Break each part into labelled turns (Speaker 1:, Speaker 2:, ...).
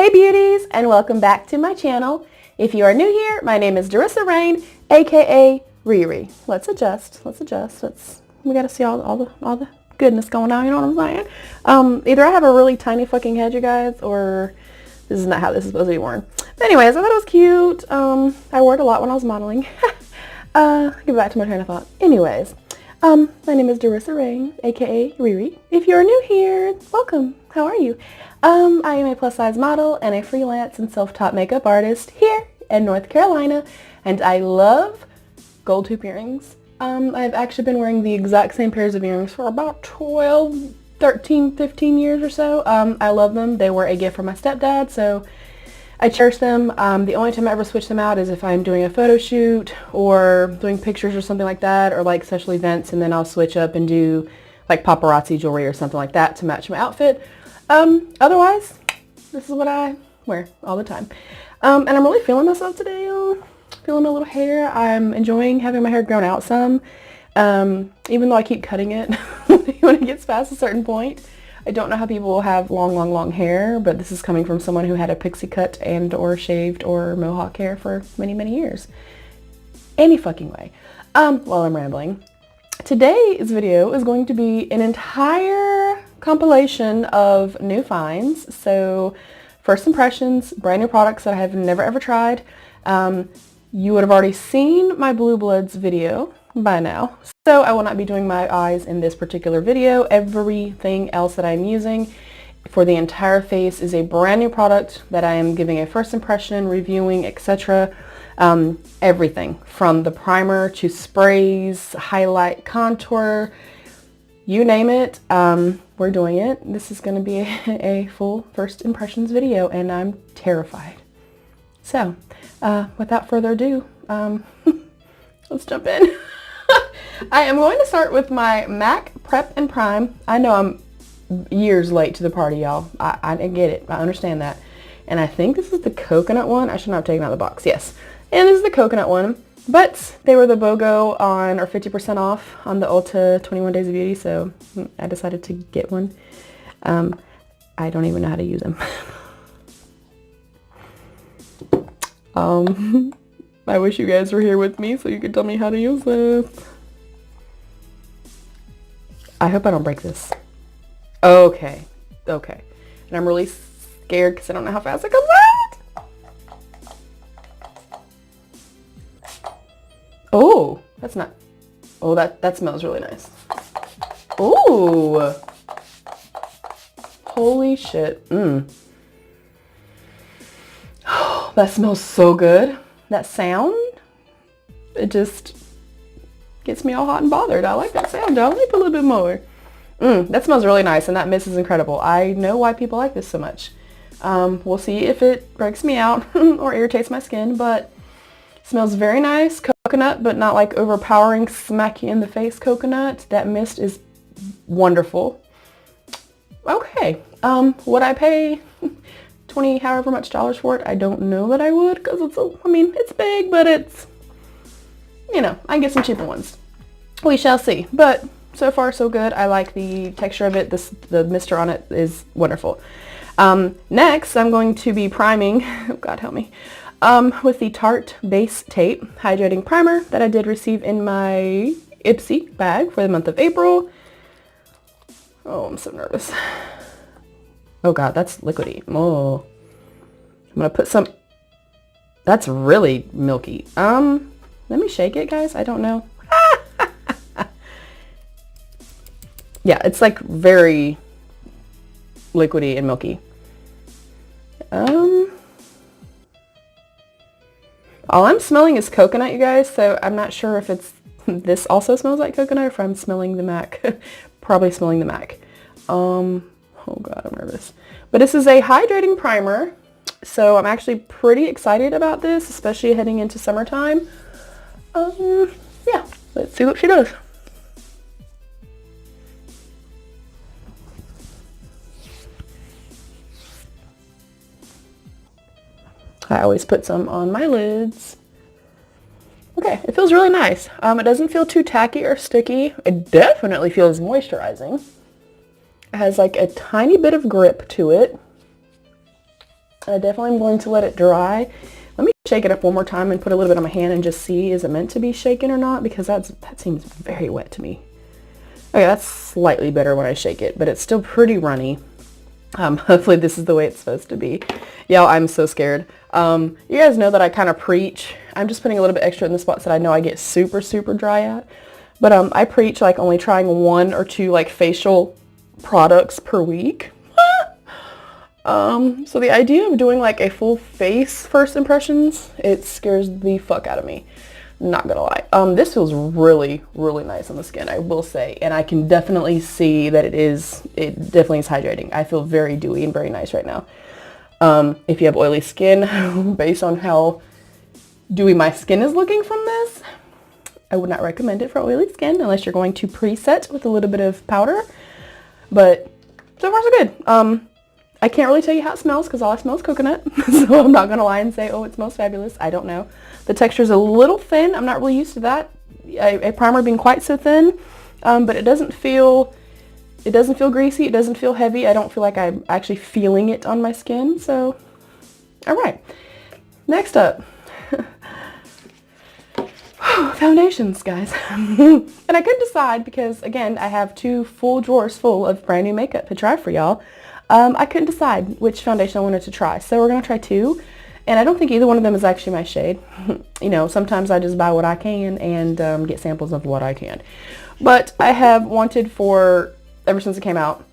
Speaker 1: Hey beauties, and welcome back to my channel. If you are new here, my name is RAYNNE, aka Riri. Let's adjust. We gotta see all the goodness going on, you know what I'm saying? Either I have a really tiny fucking head, you guys, or this is not how this is supposed to be worn. But anyways, I thought it was cute. I wore it a lot when I was modeling. Get back to my train of thought. Anyways, my name is RAYNNE, aka Riri. If you're new here, welcome. How are you? I am a plus size model and a freelance and self-taught makeup artist here in North Carolina, and I love gold tooth earrings. I've actually been wearing the exact same pairs of earrings for about 12, 13, 15 years or so. I love them. They were a gift from my stepdad, so I cherish them. The only time I ever switch them out is if I'm doing a photo shoot or doing pictures or something like that, or like special events, and then I'll switch up and do like paparazzi jewelry or something like that to match my outfit. Otherwise, this is what I wear all the time. And I'm really feeling myself today, y'all. Feeling a little hair. I'm enjoying having my hair grown out some, even though I keep cutting it when it gets past a certain point. I don't know how people have long hair, but this is coming from someone who had a pixie cut and or shaved or mohawk hair for many years. Any fucking way. While I'm rambling, today's video is going to be an entire compilation of new finds. So first impressions, brand new products that I have never ever tried. You would have already seen my Blue Bloods video by now, so I will not be doing my eyes in this particular video. Everything else that I'm using for the entire face is a brand new product that I am giving a first impression, reviewing, etc. Everything from the primer to sprays, highlight, contour, you name it, we're doing it. This is going to be a full first impressions video, and I'm terrified. So, without further ado, let's jump in. I am going to start with my MAC Prep and Prime. I know I'm years late to the party, y'all. I get it. I understand that. And I think this is the coconut one. I should not have taken out the box. Yes. And this is the coconut one. But they were the BOGO on, or 50% off on the Ulta 21 Days of Beauty, so I decided to get one. I don't even know how to use them. I wish you guys were here with me so you could tell me how to use this. I hope I don't break this. Okay. And I'm really scared because I don't know how fast it comes out. Oh, that's not. Oh, that smells really nice. Ooh. Holy shit. Oh, that smells so good. That sound, it just gets me all hot and bothered. I like that sound, y'all. Let me put a little bit more. That smells really nice, and that mist is incredible. I know why people like this so much. We'll see if it breaks me out or irritates my skin, but it smells very nice. Coconut, but not like overpowering, smack you in the face coconut. That mist is wonderful. Okay, would I pay 20 however much dollars for it? I don't know that I would, because it's big, but it's, you know, I can get some cheaper ones. We shall see. But so far so good. I like the texture of it. The mister on it is wonderful. Next I'm going to be priming, oh God help me, with the Tarte Base Tape Hydrating Primer that I did receive in my Ipsy bag for the month of April. Oh, I'm so nervous. Oh God, that's liquidy. Oh, I'm gonna put some, that's really milky. Let me shake it, guys. I don't know. Yeah, it's like very liquidy and milky. All I'm smelling is coconut, you guys, so I'm not sure if it's, this also smells like coconut, or if I'm smelling the MAC. Probably smelling the MAC. Oh God, I'm nervous. But this is a hydrating primer, so I'm actually pretty excited about this, especially heading into summertime. Yeah, let's see what she does. I always put some on my lids. Okay, it feels really nice. It doesn't feel too tacky or sticky. It definitely feels moisturizing. It has like a tiny bit of grip to it. I definitely am going to let it dry. Let me shake it up one more time and put a little bit on my hand and just see, is it meant to be shaken or not? Because that seems very wet to me. Okay, that's slightly better when I shake it, but it's still pretty runny. Hopefully this is the way it's supposed to be. Y'all, I'm so scared. You guys know that I kind of preach. I'm just putting a little bit extra in the spots that I know I get super, super dry at. But I preach like only trying 1 or 2 like facial products per week. So the idea of doing like a full face first impressions, it scares the fuck out of me. Not gonna lie. This feels really, really nice on the skin, I will say. And I can definitely see that it definitely is hydrating. I feel very dewy and very nice right now. If you have oily skin, based on how dewy my skin is looking from this, I would not recommend it for oily skin unless you're going to preset with a little bit of powder. But so far so good. I can't really tell you how it smells because all I smell is coconut. So I'm not going to lie and say, oh, it smells fabulous. I don't know. The texture is a little thin. I'm not really used to that. A primer being quite so thin. But it doesn't feel greasy. It doesn't feel heavy. I don't feel like I'm actually feeling it on my skin. So, all right. Next up. Foundations, guys. And I couldn't decide because, again, I have 2 full drawers full of brand new makeup to try for y'all. I couldn't decide which foundation I wanted to try, so we're going to try 2, and I don't think either one of them is actually my shade. You know, sometimes I just buy what I can and get samples of what I can. But I have wanted ever since it came out,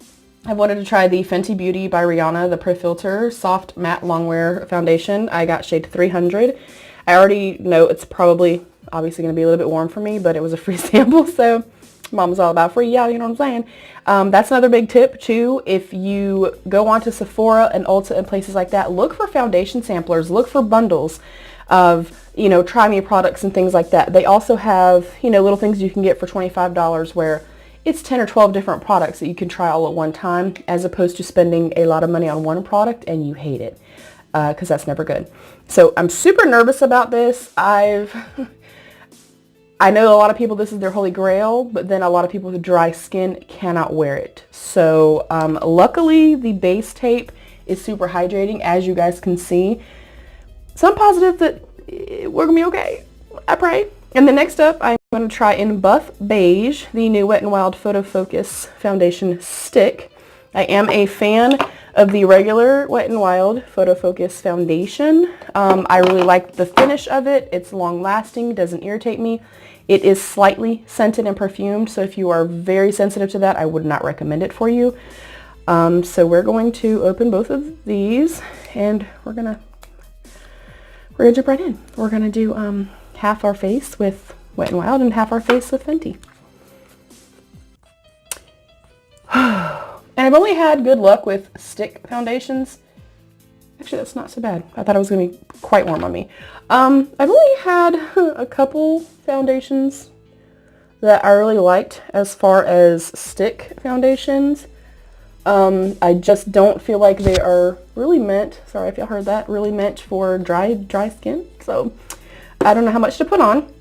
Speaker 1: I've wanted to try the Fenty Beauty by RAYNNE, the Pro Filter Soft Matte Longwear Foundation. I got shade 300. I already know it's probably, obviously going to be a little bit warm for me, but it was a free sample, so Mom's all about free, yeah, you know what I'm saying. That's another big tip too. If you go onto Sephora and Ulta and places like that, look for foundation samplers, look for bundles of, you know, try me products and things like that. They also have, you know, little things you can get for $25 where it's 10 or 12 different products that you can try all at one time, as opposed to spending a lot of money on one product and you hate it, because that's never good. So I'm super nervous about this. I know a lot of people, this is their holy grail, but then a lot of people with dry skin cannot wear it. So luckily the base tape is super hydrating, as you guys can see. So I'm positive that we're going to be okay. I pray. And then next up, I'm going to try in Buff Beige, the new Wet n Wild Photo Focus Foundation Stick. I am a fan of the regular Wet n Wild Photo Focus Foundation. I really like the finish of it. It's long lasting, doesn't irritate me. It is slightly scented and perfumed, so if you are very sensitive to that, I would not recommend it for you. So we're going to open both of these, and we're gonna jump right in. We're gonna do half our face with Wet n Wild and half our face with Fenty. And I've only had good luck with stick foundations. Actually, that's not so bad. I thought it was going to be quite warm on me. I've only had a couple foundations that I really liked as far as stick foundations. I just don't feel like they are really meant, sorry if y'all heard that, really meant for dry skin. So I don't know how much to put on.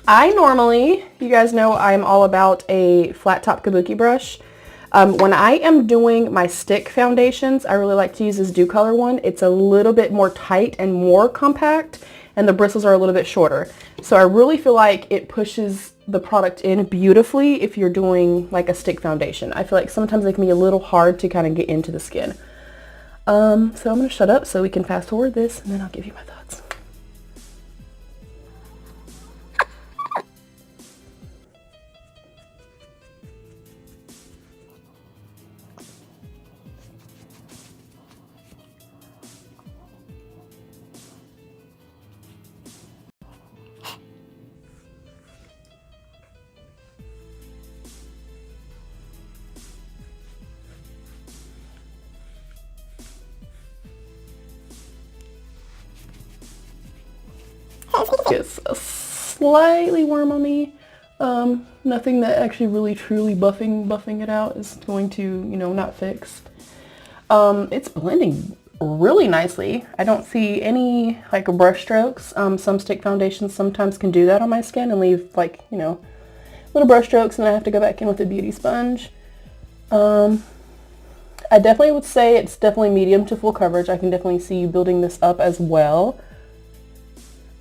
Speaker 1: I normally, you guys know I'm all about a flat top kabuki brush. When I am doing my stick foundations, I really like to use this Dew Color one. It's a little bit more tight and more compact, and the bristles are a little bit shorter. So I really feel like it pushes the product in beautifully if you're doing like a stick foundation. I feel like sometimes it can be a little hard to kind of get into the skin. So I'm going to shut up so we can fast forward this, and then I'll give you my thoughts. It's slightly warm on me. Nothing that actually really truly buffing it out is going to, you know, not fix. It's blending really nicely. I don't see any like brush strokes. Some stick foundations sometimes can do that on my skin and leave like, you know, little brush strokes, and I have to go back in with a beauty sponge. I definitely would say it's definitely medium to full coverage. I can definitely see you building this up as well.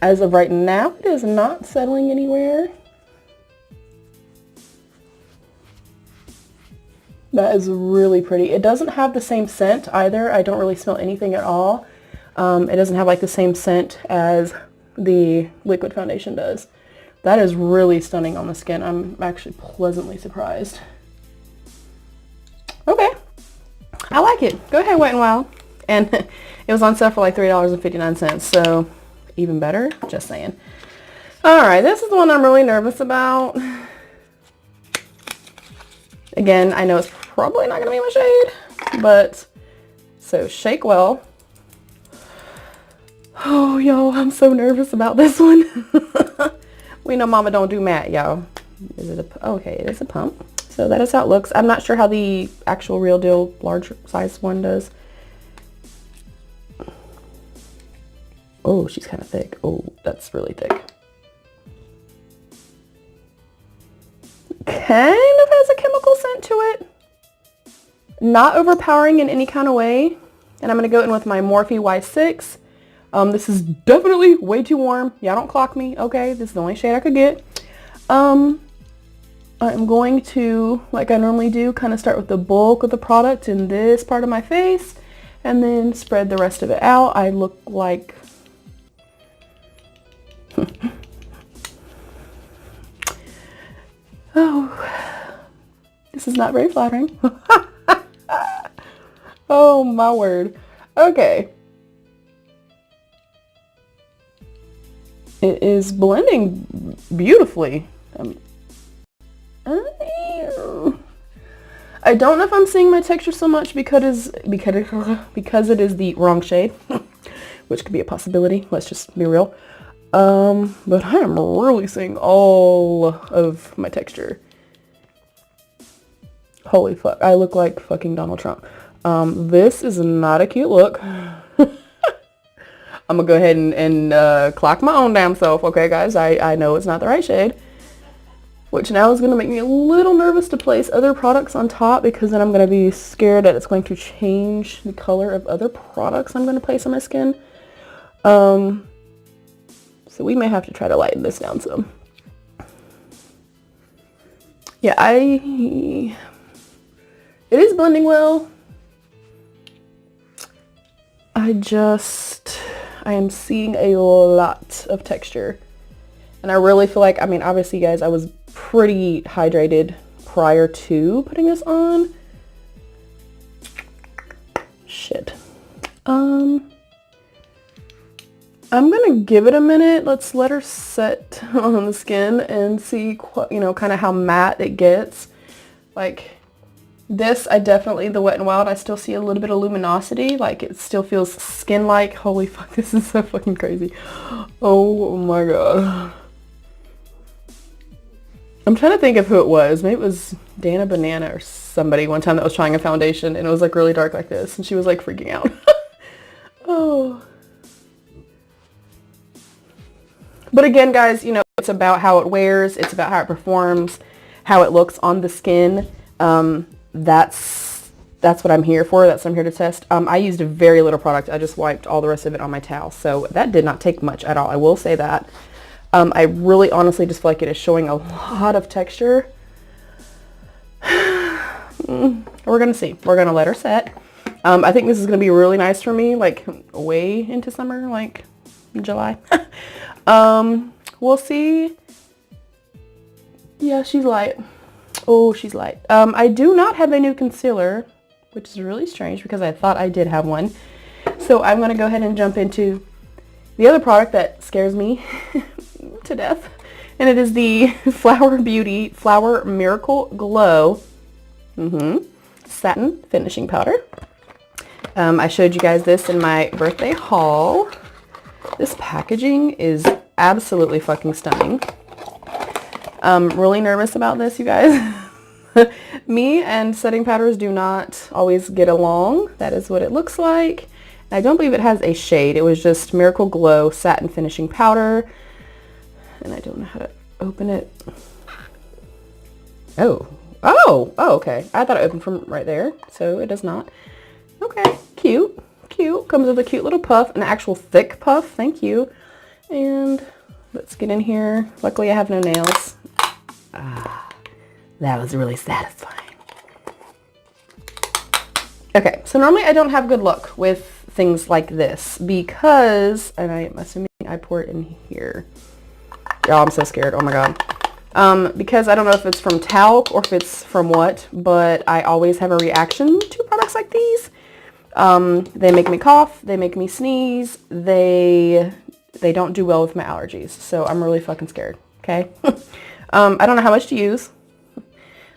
Speaker 1: As of right now, it is not settling anywhere. That is really pretty. It doesn't have the same scent either. I don't really smell anything at all. It doesn't have like the same scent as the liquid foundation does. That is really stunning on the skin. I'm actually pleasantly surprised. Okay, I like it. Go ahead, Wet n Wild. And it was on sale for like $3.59, so even better, just saying. All right, this is the one I'm really nervous about. Again, I know it's probably not gonna be my shade, but so shake well. Oh, y'all, I'm so nervous about this one. We know mama don't do matte, y'all. Is it a, okay, it is a pump. So that is how it looks. I'm not sure how the actual real deal large size one does. Oh, she's kind of thick. Oh, that's really thick. Kind of has a chemical scent to it. Not overpowering in any kind of way. And I'm going to go in with my Morphe Y6. This is definitely way too warm. Y'all don't clock me. Okay, this is the only shade I could get. I'm going to, like I normally do, kind of start with the bulk of the product in this part of my face and then spread the rest of it out. I look like oh, this is not very flattering. Oh my word. Okay. It is blending beautifully. I don't know if I'm seeing my texture so much because it is the wrong shade, which could be a possibility. Let's just be real. But I am really seeing all of my texture. Holy fuck, I look like fucking Donald Trump. This is not a cute look. I'm gonna go ahead and clock my own damn self, okay guys? I know it's not the right shade. Which now is going to make me a little nervous to place other products on top because then I'm going to be scared that it's going to change the color of other products I'm going to place on my skin. So we may have to try to lighten this down some. Yeah, it is blending well. I am seeing a lot of texture. And I really feel like, I mean, obviously guys, I was pretty hydrated prior to putting this on. Shit. I'm gonna give it a minute. Let's let her set on the skin and see, you know, kind of how matte it gets. Like this, I definitely, the Wet n Wild, I still see a little bit of luminosity. Like it still feels skin-like. Holy fuck, this is so fucking crazy. Oh my god. I'm trying to think of who it was. Maybe it was Dana Banana or somebody one time that was trying a foundation and it was like really dark like this and she was like freaking out. Oh. But again, guys, you know, it's about how it wears. It's about how it performs, how it looks on the skin. That's what I'm here for. That's what I'm here to test. I used very little product. I just wiped all the rest of it on my towel. So that did not take much at all. I will say that. I really honestly just feel like it is showing a lot of texture. We're going to see. We're going to let her set. I think this is going to be really nice for me, like way into summer, like July. We'll see. Yeah, she's light. Oh, she's light. I do not have a new concealer, which is really strange because I thought I did have one. So I'm going to go ahead and jump into the other product that scares me to death. And it is the Flower Beauty Flower Miracle Glow Satin Finishing Powder. I showed you guys this in my birthday haul. This packaging is absolutely fucking stunning. I'm really nervous about this, you guys. Me and setting powders do not always get along. That is what it looks like. I don't believe it has a shade. It was just Miracle Glow Satin Finishing Powder. And I don't know how to open it. Oh, Oh, okay. I thought it opened from right there, so it does not. Okay, cute, cute. Comes with a cute little puff, an actual thick puff. Thank you. And let's get in here. Luckily, I have no nails. Ah, that was really satisfying. Okay, so normally I don't have good luck with things like this because, and I'm assuming I pour it in here. Oh, I'm so scared. Oh my God. Because I don't know if it's from talc or if it's from what, but I always have a reaction to products like these. They make me cough. They make me sneeze. They don't do well with my allergies. So I'm really fucking scared. Okay. I don't know how much to use.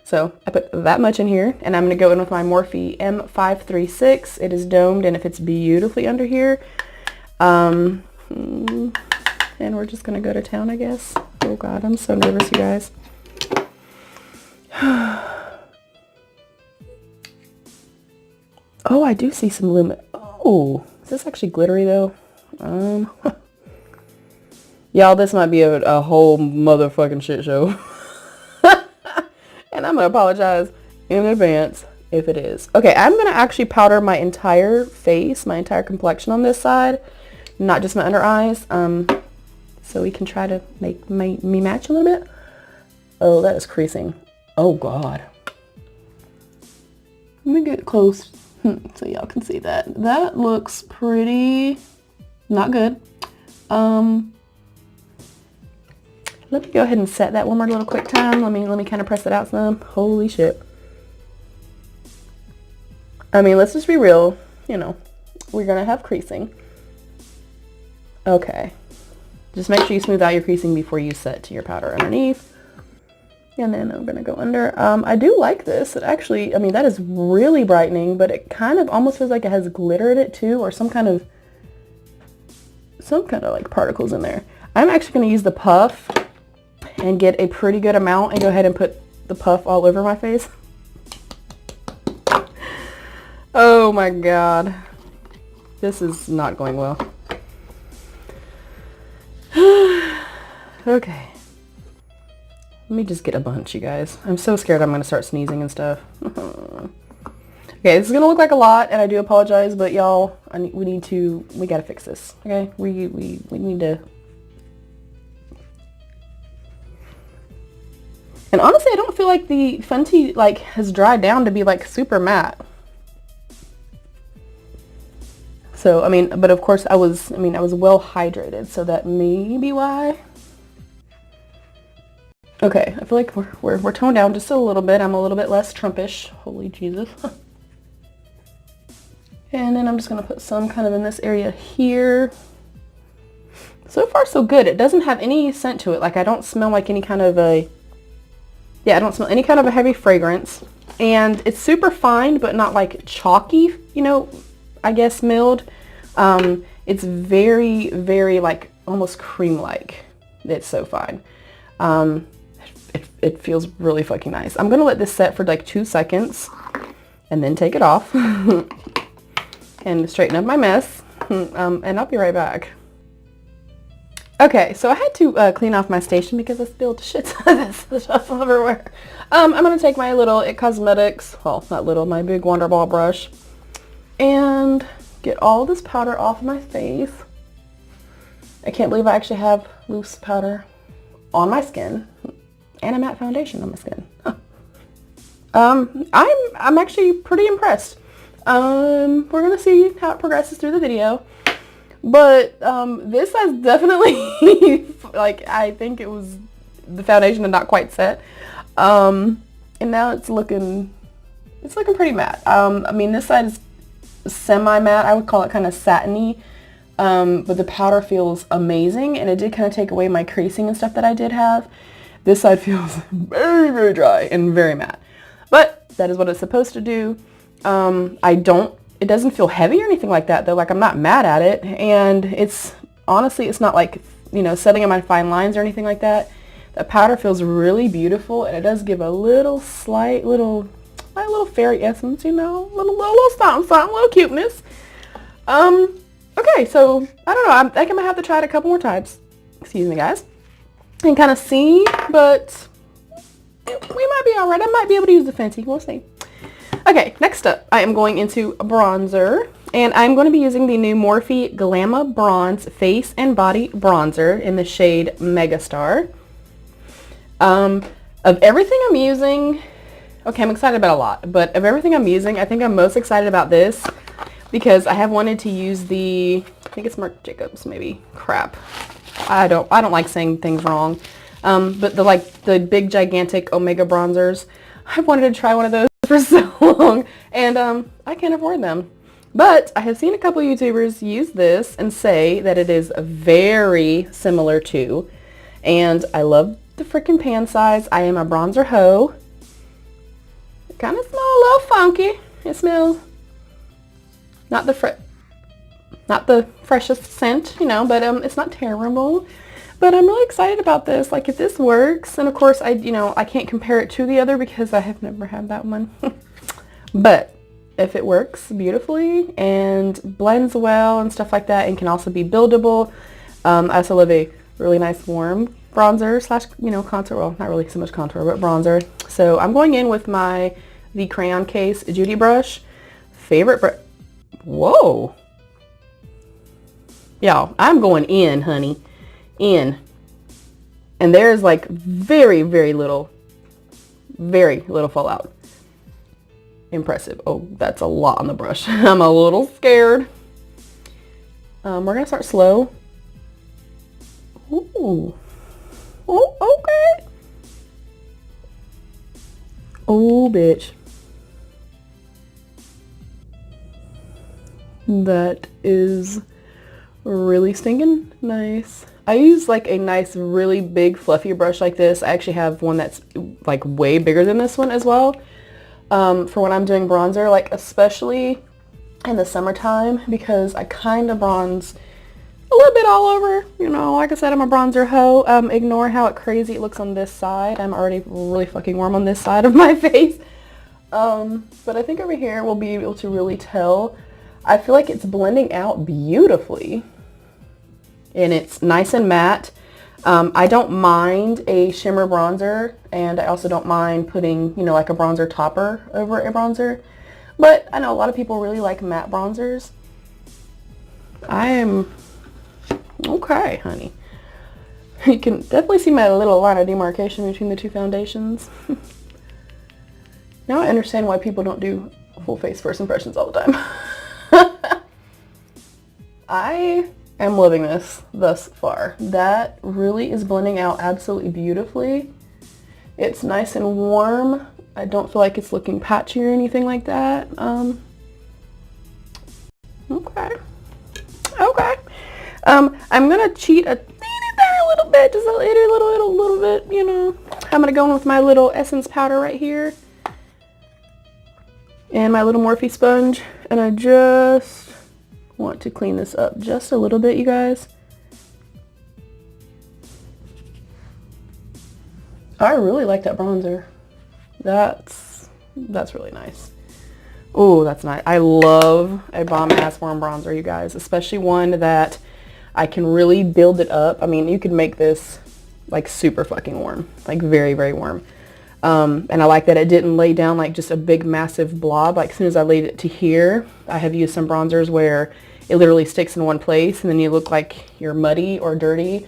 Speaker 1: So I put that much in here, and I'm going to go in with my Morphe M536. It is domed and it fits beautifully under here. And we're just going to go to town, I guess. Oh God, I'm so nervous, you guys. Oh, I do see some Oh, is this actually glittery though? Y'all, this might be a whole motherfucking shit show. And I'm going to apologize in advance if it is. Okay, I'm going to actually powder my entire face, my entire complexion on this side, not just my under eyes, so we can try to make me match a little bit. Oh, that is creasing. Oh, God. Let me get close so y'all can see that. That looks pretty not good. Let me go ahead and set that one more little quick time. Let me kind of press it out some. Holy shit. I mean, let's just be real. You know, we're going to have creasing. Okay. Just make sure you smooth out your creasing before you set your powder underneath. And then I'm going to go under. I do like this. It actually, I mean, that is really brightening, but it kind of almost feels like it has glitter in it too, or some kind of like particles in there. I'm actually going to use the puff and get a pretty good amount and go ahead and put the puff all over my face. Oh my God. This is not going well. Okay. Let me just get a bunch, you guys. I'm so scared I'm going to start sneezing and stuff. Okay, this is going to look like a lot, and I do apologize, but y'all, we got to fix this, okay? We need to... And honestly, I don't feel like the Fenty like has dried down to be like super matte. So, I mean, but of course I was well hydrated, so that may be why. Okay, I feel like we're toned down just a little bit. I'm a little bit less Trumpish. Holy Jesus. And then I'm just going to put some kind of in this area here. So far, so good. It doesn't have any scent to it. Like, I don't smell like any kind of a... Yeah, I don't smell any kind of a heavy fragrance. And it's super fine, but not like chalky, you know, I guess milled. It's very, very like almost cream-like. It's so fine. It feels really fucking nice. I'm going to let this set for like 2 seconds and then take it off and straighten up my mess. And I'll be right back. Okay, so I had to clean off my station because I spilled shit ton of this stuff everywhere. I'm going to take my little It Cosmetics, well, not little, my big Wonder Ball brush, and get all this powder off of my face. I can't believe I actually have loose powder on my skin and a matte foundation on my skin. I'm actually pretty impressed. We're going to see how it progresses through the video. But this has definitely, like, I think it was the foundation and not quite set. And now it's looking pretty matte. I mean, this side is semi-matte. I would call it kind of satiny. But the powder feels amazing, and it did kind of take away my creasing and stuff that I did have. This side feels very, very dry and very matte. But that is what it's supposed to do. It doesn't feel heavy or anything like that though. Like, I'm not mad at it, and honestly, it's not like, you know, setting on my fine lines or anything like that. The powder feels really beautiful, and it does give a little little fairy essence, you know, little something, little cuteness. Okay, so I don't know. I think I might have to try it a couple more times. Excuse me, guys, and kind of see, but we might be all right. I might be able to use the Fenty. We'll see. Okay, next up, I am going into bronzer, and I'm going to be using the new Morphe Glamour Bronze Face and Body Bronzer in the shade Megastar. Of everything I'm using, okay, I'm excited about a lot, but of everything I'm using, I think I'm most excited about this because I have wanted to use the, I think it's Marc Jacobs, maybe. Crap. I don't like saying things wrong. But the big gigantic Omega bronzers, I've wanted to try one of those for so long, and I can't afford them. But I have seen a couple YouTubers use this and say that it is very similar to, and I love the freaking pan size. I am a bronzer hoe. It kind of smells a little funky. It smells not the freshest scent, you know, but it's not terrible. But I'm really excited about this. Like, if this works, and of course I can't compare it to the other because I have never had that one. But if it works beautifully and blends well and stuff like that and can also be buildable. I also love a really nice warm bronzer slash, contour. Well, not really so much contour, but bronzer. So I'm going in with the Crayon Case Judy brush. Whoa. Y'all, I'm going in, honey. In. And there's like very, very little fallout. Impressive. Oh, that's a lot on the brush. I'm a little scared. We're going to start slow. Ooh. Oh, okay. Oh, bitch. That is really stinking nice. I use like a nice, really big, fluffy brush like this. I actually have one that's like way bigger than this one as well. For when I'm doing bronzer, like especially in the summertime, because I kind of bronze a little bit all over. Like I said, I'm a bronzer hoe. Ignore how crazy it looks on this side. I'm already really fucking warm on this side of my face. But I think over here we'll be able to really tell. I feel like it's blending out beautifully. And it's nice and matte. I don't mind a shimmer bronzer, and I also don't mind putting, like a bronzer topper over a bronzer. But I know a lot of people really like matte bronzers. I am okay, honey. You can definitely see my little line of demarcation between the two foundations. Now I understand why people don't do full face first impressions all the time. I am loving this thus far. That really is blending out absolutely beautifully. It's nice and warm. I don't feel like it's looking patchy or anything like that. Okay. I'm gonna cheat a little bit, just a little bit, I'm gonna go in with my little essence powder right here and my little Morphe sponge, and I just want to clean this up just a little bit, you guys. I really like that bronzer. That's really nice. Oh, that's nice. I love a bomb ass warm bronzer, you guys, especially one that I can really build it up. I mean, you could make this like super fucking warm, like very, very warm. And I like that it didn't lay down like just a big massive blob. Like as soon as I laid it to here, I have used some bronzers where it literally sticks in one place and then you look like you're muddy or dirty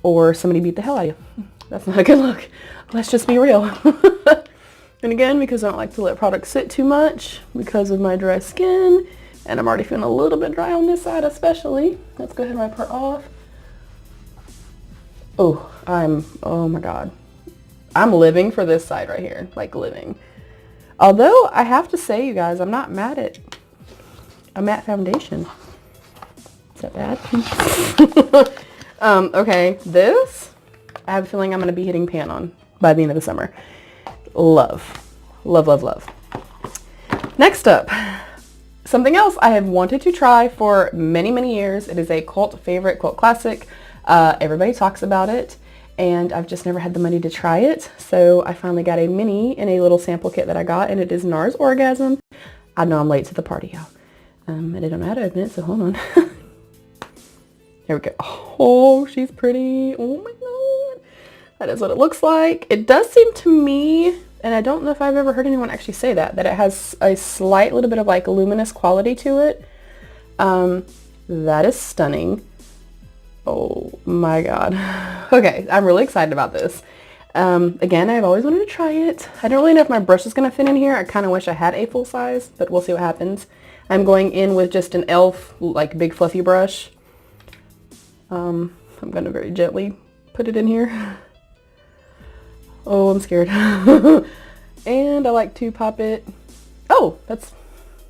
Speaker 1: or somebody beat the hell out of you. That's not a good look. Let's just be real. And again, because I don't like to let products sit too much because of my dry skin, and I'm already feeling a little bit dry on this side especially. Let's go ahead and wipe her off. Oh my God. I'm living for this side right here, like living. Although I have to say, you guys, I'm not mad at a matte foundation. Is that bad? Okay, this, I have a feeling I'm going to be hitting pan on by the end of the summer. Love. Love, love, love. Next up, something else I have wanted to try for many, many years. It is a cult favorite, cult classic. Everybody talks about it, and I've just never had the money to try it. So I finally got a mini in a little sample kit that I got, and it is NARS Orgasm. I know I'm late to the party, y'all. And I don't know how to open it, so hold on. Here we go. Oh, she's pretty. Oh my God. That is what it looks like. It does seem to me, and I don't know if I've ever heard anyone actually say that it has a slight little bit of like luminous quality to it. That is stunning. Oh my God. Okay, I'm really excited about this. Again, I've always wanted to try it. I don't really know if my brush is going to fit in here. I kind of wish I had a full size, but we'll see what happens. I'm going in with just an e.l.f. like big fluffy brush. I'm going to very gently put it in here. Oh, I'm scared. And I like to pop it. Oh, that's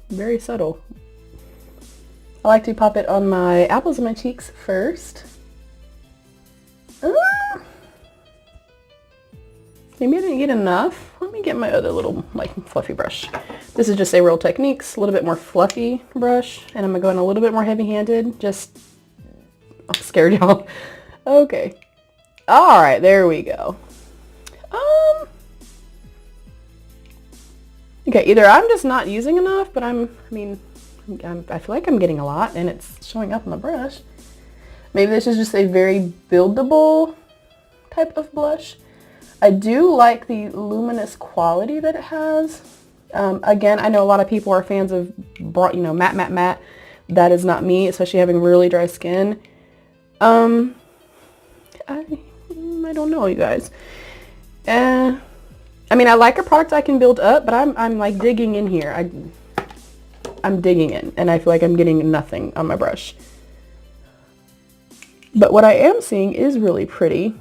Speaker 1: very subtle. I like to pop it on my apples of my cheeks first. Maybe I didn't get enough. Let me get my other little like fluffy brush. This is just a Real Techniques, a little bit more fluffy brush, and I'm gonna go in a little bit more heavy-handed. Just, I'm scared, y'all. Okay. All right, there we go. Okay, either I'm just not using enough, but I feel like I'm getting a lot and it's showing up on the brush. Maybe this is just a very buildable type of blush. I do like the luminous quality that it has. Again, I know a lot of people are fans of, matte. That is not me, especially having really dry skin. I don't know, you guys. I like a product I can build up, but I'm like digging in here. I'm digging in, and I feel like I'm getting nothing on my brush. But what I am seeing is really pretty.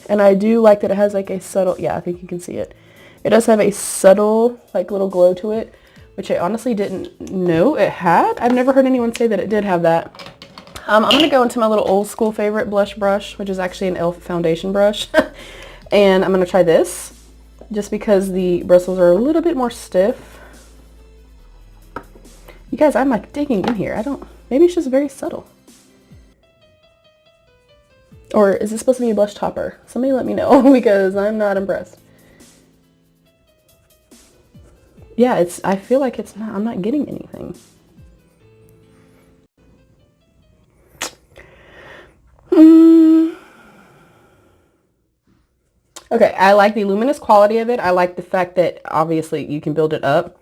Speaker 1: And I do like that it has like a subtle, yeah, I think you can see it. It does have a subtle, like little glow to it, which I honestly didn't know it had. I've never heard anyone say that it did have that. I'm going to go into my little old school favorite blush brush, which is actually an e.l.f. foundation brush. And I'm going to try this, just because the bristles are a little bit more stiff. You guys, I'm like digging in here. Maybe it's just very subtle. Or is this supposed to be a blush topper? Somebody let me know, because I'm not impressed. Yeah, I feel like I'm not getting anything. Okay, I like the luminous quality of it. I like the fact that obviously you can build it up.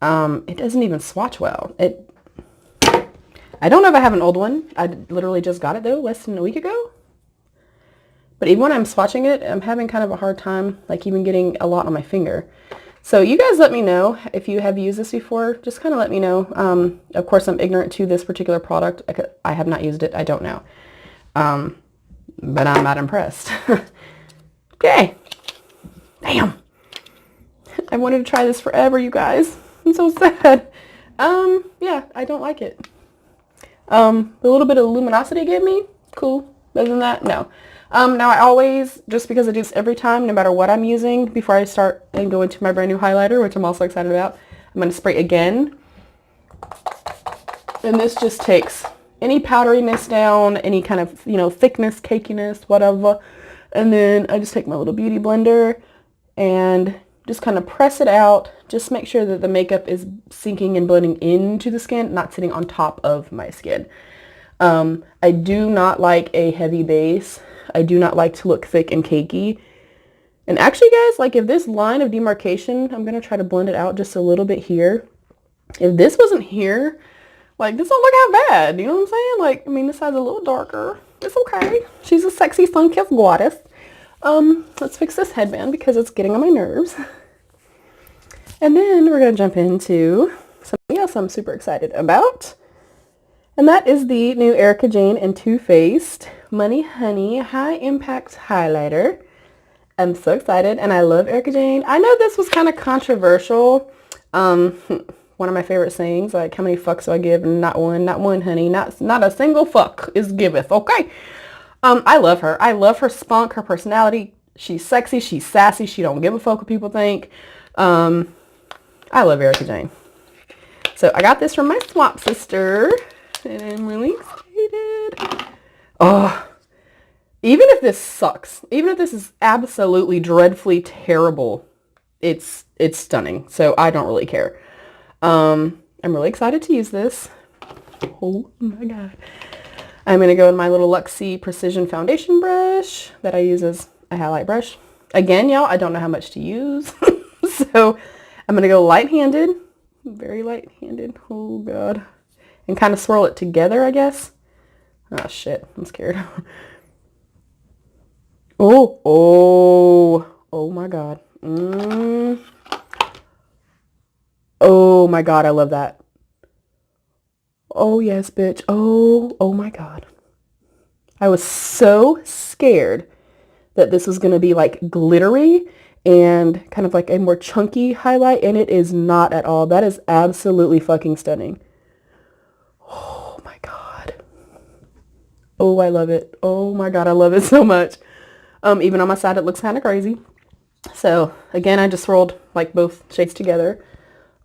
Speaker 1: It doesn't even swatch well. I don't know if I have an old one. I literally just got it though, less than a week ago. But even when I'm swatching it, I'm having kind of a hard time, like even getting a lot on my finger. So you guys let me know if you have used this before. Just kind of let me know. Of course, I'm ignorant to this particular product. I have not used it. I don't know. But I'm not impressed. Okay. Damn. I wanted to try this forever, you guys. I'm so sad. Yeah, I don't like it. The little bit of luminosity it gave me, cool. Other than that, no. Now I always, just because I do this every time, no matter what I'm using, before I start and go into my brand new highlighter, which I'm also excited about, I'm going to spray again. And this just takes any powderiness down, any kind of, thickness, cakiness, whatever. And then I just take my little beauty blender and just kind of press it out. Just make sure that the makeup is sinking and blending into the skin, not sitting on top of my skin. I do not like a heavy base. I do not like to look thick and cakey. And actually, guys, like if this line of demarcation, I'm going to try to blend it out just a little bit here. If this wasn't here, like this don't look half bad. You know what I'm saying? Like, this side's a little darker. It's okay. She's a sexy sun-kissed goddess. Let's fix this headband because it's getting on my nerves. And then we're going to jump into something else I'm super excited about. And that is the new Erica Jane and Too Faced Money Honey High Impact Highlighter. I'm so excited, and I love Erica Jane. I know this was kind of controversial. One of my favorite sayings, like, how many fucks do I give? Not one, honey. Not a single fuck is giveth, okay? I love her. I love her spunk, her personality. She's sexy. She's sassy. She don't give a fuck what people think. I love Erica Jane. So I got this from my swamp sister, and I'm really excited. Oh, even if this sucks, even if this is absolutely dreadfully terrible, it's stunning. So I don't really care. I'm really excited to use this. Oh my God. I'm going to go in my little Luxie Precision Foundation brush that I use as a highlight brush. Again, y'all, I don't know how much to use. So I'm going to go light-handed, very light-handed. Oh, God. And kind of swirl it together, I guess. Oh, shit. I'm scared. Oh my God. Oh my God, I love that. Oh yes, bitch. Oh my God. I was so scared that this was going to be like glittery and kind of like a more chunky highlight, and it is not at all. That is absolutely fucking stunning. Oh my God. Oh, I love it. Oh my God, I love it so much. Even on my side, it looks kind of crazy. So again, I just swirled like both shades together.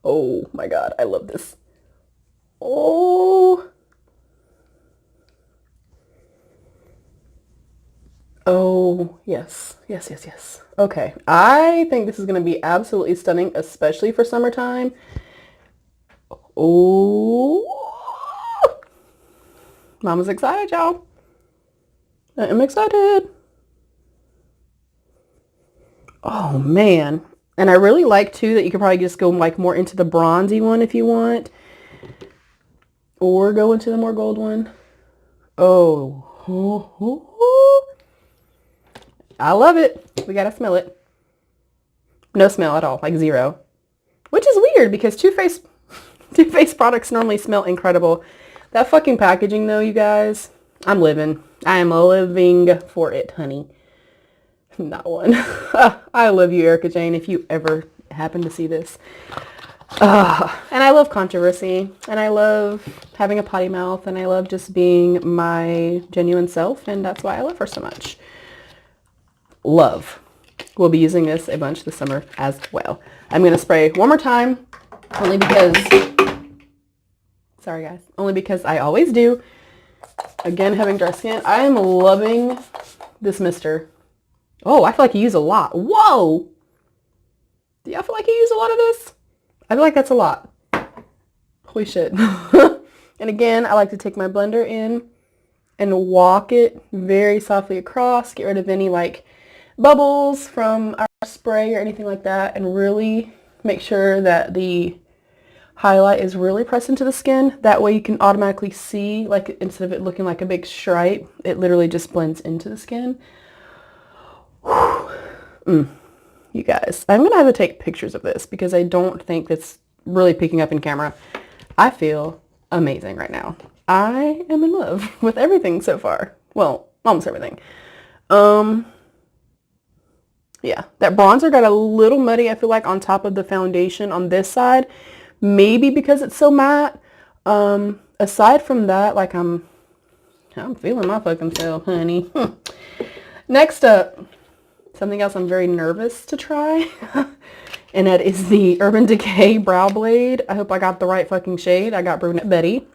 Speaker 1: Oh my God, I love this. Oh. Oh, yes. Yes, yes, yes. Okay. I think this is going to be absolutely stunning, especially for summertime. Oh. Mama's excited, y'all. I am excited. Oh, man. And I really like, too, that you could probably just go, like, more into the bronzy one if you want. Or go into the more gold one. Oh. I love it. We gotta smell it. No smell at all. Like zero. Which is weird because Too Faced products normally smell incredible. That fucking packaging, though, you guys. I'm living. I am living for it, honey. Not one. I love you, Erica Jane, if you ever happen to see this. And I love controversy, and I love having a potty mouth, and I love just being my genuine self, and that's why I love her so much. Love. We'll be using this a bunch this summer as well. I'm going to spray one more time, only because, sorry guys, only because I always do. Again, having dry skin, I am loving this mister. Oh, I feel like you use a lot. Whoa! Do y'all feel like you use a lot of this? I feel like that's a lot. Holy shit. And again, I like to take my blender in and walk it very softly across, get rid of any like bubbles from our spray or anything like that, and really make sure that the highlight is really pressed into the skin. That way you can automatically see, like, instead of it looking like a big stripe, it literally just blends into the skin. You guys, I'm gonna have to take pictures of this because I don't think it's really picking up in camera. I feel amazing right now. I am in love with everything so far. Well, almost everything. Yeah, that bronzer got a little muddy, I feel like, on top of the foundation on this side. Maybe because it's so matte. Aside from that, like, I'm feeling my fucking self, honey. Next up, something else I'm very nervous to try. And that is the Urban Decay Brow Blade. I hope I got the right fucking shade. I got Brunette Betty.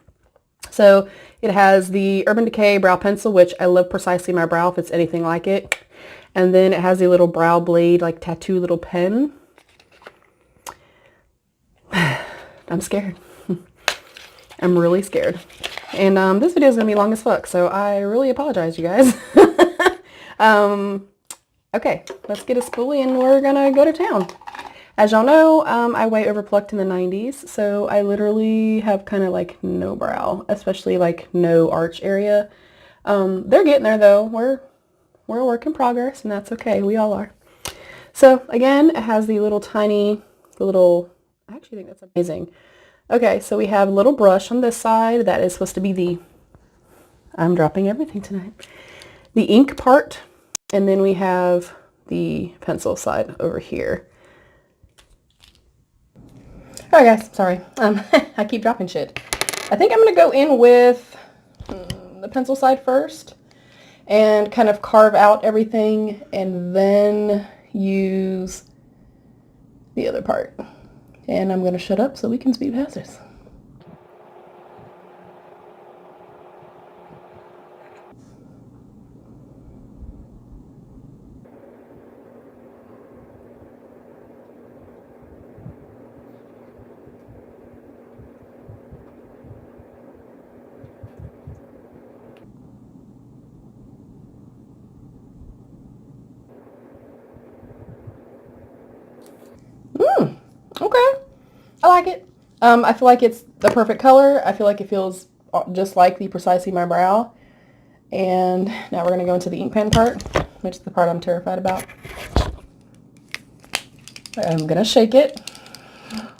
Speaker 1: So it has the Urban Decay Brow Pencil, which I love precisely my brow if it's anything like it. And then it has a little brow blade, like tattoo little pen. I'm scared. I'm really scared. And this video is going to be long as fuck, so I really apologize, you guys. Okay, let's get a spoolie and we're going to go to town. As y'all know, I way overplucked in the 90s, so I literally have kind of like no brow, especially like no arch area. They're getting there though. We're a work in progress, and that's okay. We all are. So again, it has the little tiny, I actually think that's amazing. Okay, so we have a little brush on this side that is supposed to be I'm dropping everything tonight, the ink part, and then we have the pencil side over here. All right, guys, sorry. I keep dropping shit. I think I'm going to go in with the pencil side first and kind of carve out everything and then use the other part. And I'm going to shut up so we can speed past this. like it. I feel like it's the perfect color. I feel like it feels just like the Precisely My Brow. And now we're going to go into the ink pen part, which is the part I'm terrified about. I'm going to shake it.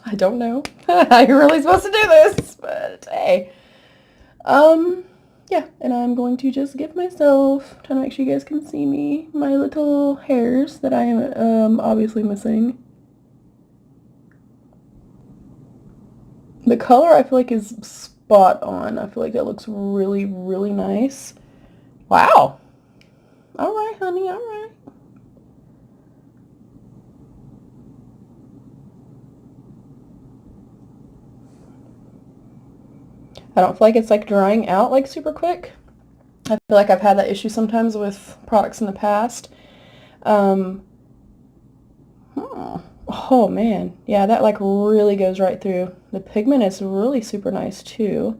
Speaker 1: I don't know how you're really supposed to do this, but hey. Yeah, and I'm going to just give myself, trying to make sure you guys can see me, my little hairs that I am obviously missing. The color I feel like is spot on. I feel like that looks really, really nice. Wow. All right, honey, all right. I don't feel like it's like drying out like super quick. I feel like I've had that issue sometimes with products in the past. Oh man, yeah, that like really goes right through. The pigment is really super nice too.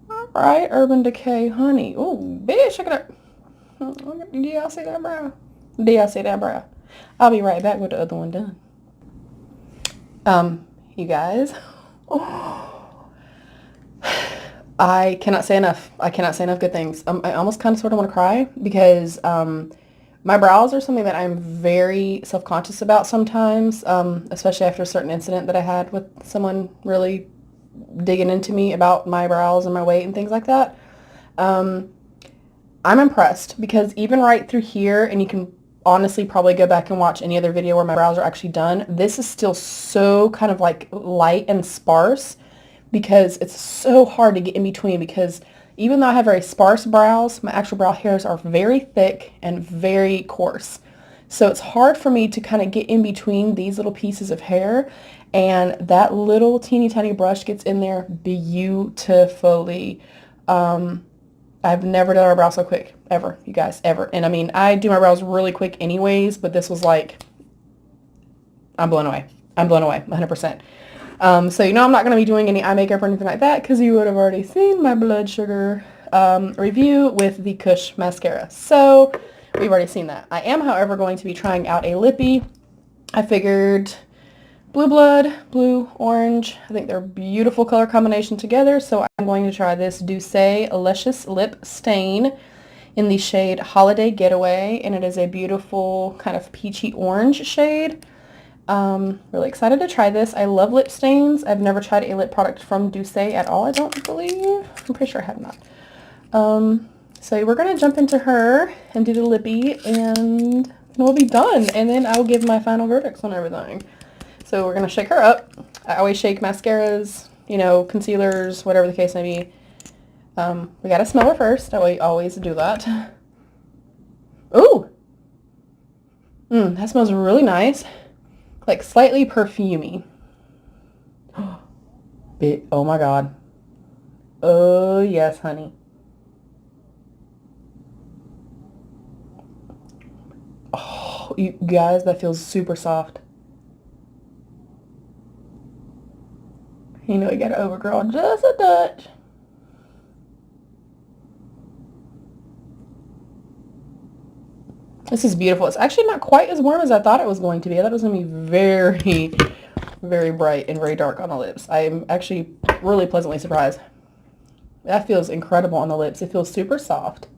Speaker 1: All right, Urban Decay Honey. Oh, bitch, look at that. Do y'all see that brow? Do y'all see that brow? I'll be right back with the other one done. You guys. I cannot say enough. I cannot say enough good things. I almost kind of sort of want to cry because my brows are something that I'm very self-conscious about sometimes, especially after a certain incident that I had with someone really digging into me about my brows and my weight and things like that. I'm impressed because even right through here, and you can honestly probably go back and watch any other video where my brows are actually done, this is still so kind of like light and sparse because it's so hard to get in between because even though I have very sparse brows, my actual brow hairs are very thick and very coarse. So it's hard for me to kind of get in between these little pieces of hair, and that little teeny tiny brush gets in there beautifully. I've never done my brows so quick, ever, you guys, ever. And I mean, I do my brows really quick anyways, but this was like, I'm blown away. I'm blown away, 100%. So you know I'm not going to be doing any eye makeup or anything like that because you would have already seen my blood sugar review with the Kush mascara. So we've already seen that. I am, however, going to be trying out a lippy. I figured blue blood, blue, orange. I think they're a beautiful color combination together. So I'm going to try this Douce Luscious Lip Stain in the shade Holiday Getaway. And it is a beautiful kind of peachy orange shade. Really excited to try this. I love lip stains. I've never tried a lip product from Douce at all, I don't believe. I'm pretty sure I have not. So we're going to jump into her and do the lippy and we'll be done. And then I'll give my final verdicts on everything. So we're going to shake her up. I always shake mascaras, you know, concealers, whatever the case may be. We got to smell her first. I always do that. Ooh! That smells really nice. Like slightly perfumey. Oh my god. Oh yes, honey. Oh, you guys, that feels super soft. You know, you gotta overgrow just a touch. This is beautiful. It's actually not quite as warm as I thought it was going to be. I thought it was going to be very, very bright and very dark on the lips. I'm actually really pleasantly surprised. That feels incredible on the lips. It feels super soft.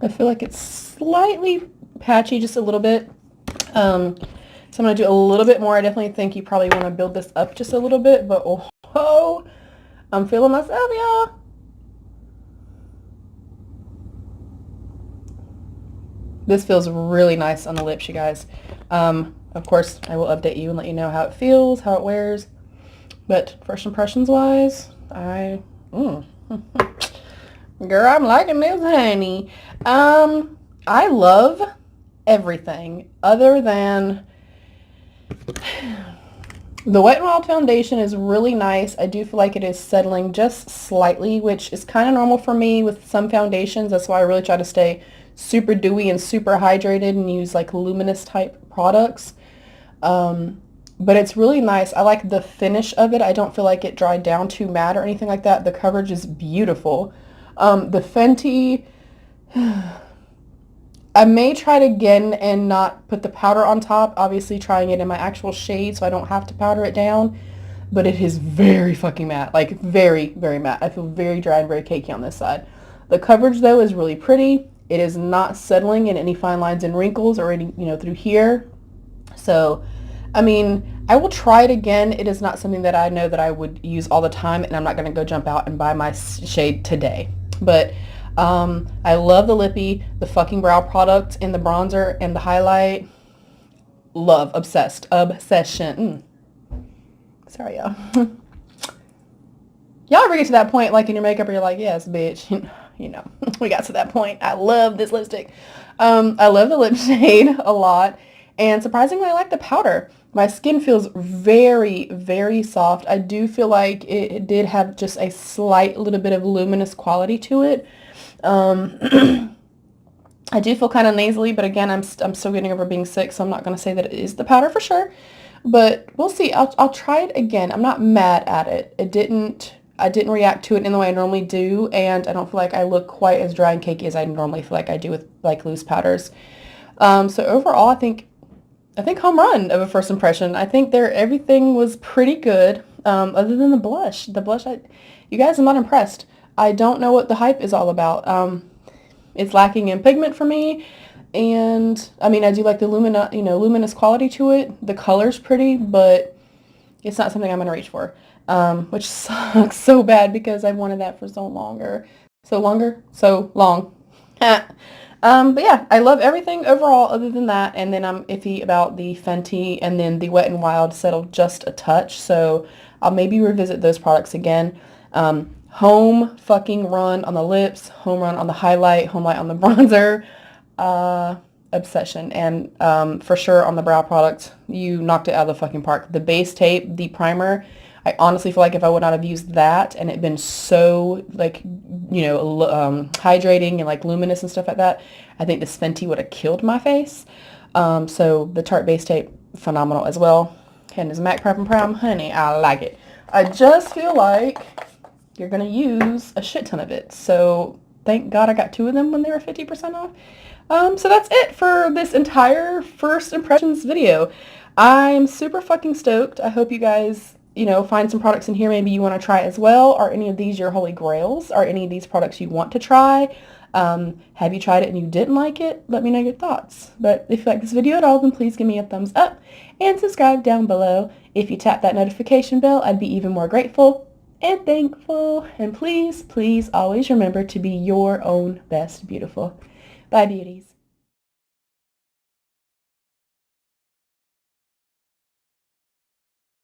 Speaker 1: I feel like it's slightly patchy, just a little bit. So I'm going to do a little bit more. I definitely think you probably want to build this up just a little bit, but oh, I'm feeling myself, y'all. This feels really nice on the lips, you guys. Of course, I will update you and let you know how it feels, how it wears. But first impressions wise, Girl, I'm liking this, honey. I love everything other than the Wet n Wild foundation is really nice. I do feel like it is settling just slightly, which is kind of normal for me with some foundations. That's why I really try to stay super dewy and super hydrated and use like luminous type products. but it's really nice. I like the finish of it. I don't feel like it dried down too matte or anything like that. The coverage is beautiful. The Fenty, I may try it again and not put the powder on top, obviously trying it in my actual shade so I don't have to powder it down, but it is very fucking matte, like very, very matte. I feel very dry and very cakey on this side. The coverage though is really pretty. It is not settling in any fine lines and wrinkles or any, through here. So, I mean, I will try it again. It is not something that I know that I would use all the time, and I'm not going to go jump out and buy my shade today. But I love the lippy, the fucking brow product, and the bronzer and the highlight. Love, obsessed, obsession. Sorry, y'all. Y'all ever get to that point, like in your makeup, where you're like, yes, bitch, we got to that point. I love this lipstick. I love the lip shade a lot, and surprisingly, I like the powder. My skin feels very, very soft. I do feel like it did have just a slight little bit of luminous quality to it. I do feel kind of nasally, but again, I'm still getting over being sick, so I'm not going to say that it is the powder for sure. But we'll see. I'll try it again. I'm not mad at it. I didn't react to it in the way I normally do, and I don't feel like I look quite as dry and cakey as I normally feel like I do with like loose powders. So overall, I think home run of a first impression. I think everything was pretty good, other than the blush. The blush, you guys, I'm not impressed. I don't know what the hype is all about. It's lacking in pigment for me, and I mean, I do like the luminous quality to it. The color's pretty, but it's not something I'm gonna reach for, which sucks so bad because I've wanted that for so long. But yeah, I love everything overall other than that, and then I'm iffy about the Fenty, and then the Wet n Wild settled just a touch, so I'll maybe revisit those products again. Home fucking run on the lips, home run on the highlight, home light on the bronzer, obsession, and for sure on the brow product, you knocked it out of the fucking park. The base tape, the primer, I honestly feel like if I would not have used that and it been so like, hydrating and like luminous and stuff like that, I think this Fenty would have killed my face. So the Tarte base tape, phenomenal as well. And this MAC Prep and Prom, honey, I like it. I just feel like you're going to use a shit ton of it. So thank God I got 2 of them when they were 50% off. So that's it for this entire first impressions video. I'm super fucking stoked. I hope you guys, find some products in here maybe you want to try as well. Are any of these your holy grails? Are any of these products you want to try? Have you tried it and you didn't like it? Let me know your thoughts. But if you like this video at all, then please give me a thumbs up and subscribe down below. If you tap that notification bell, I'd be even more grateful and thankful. And please, please always remember to be your own best beautiful. Bye, beauties.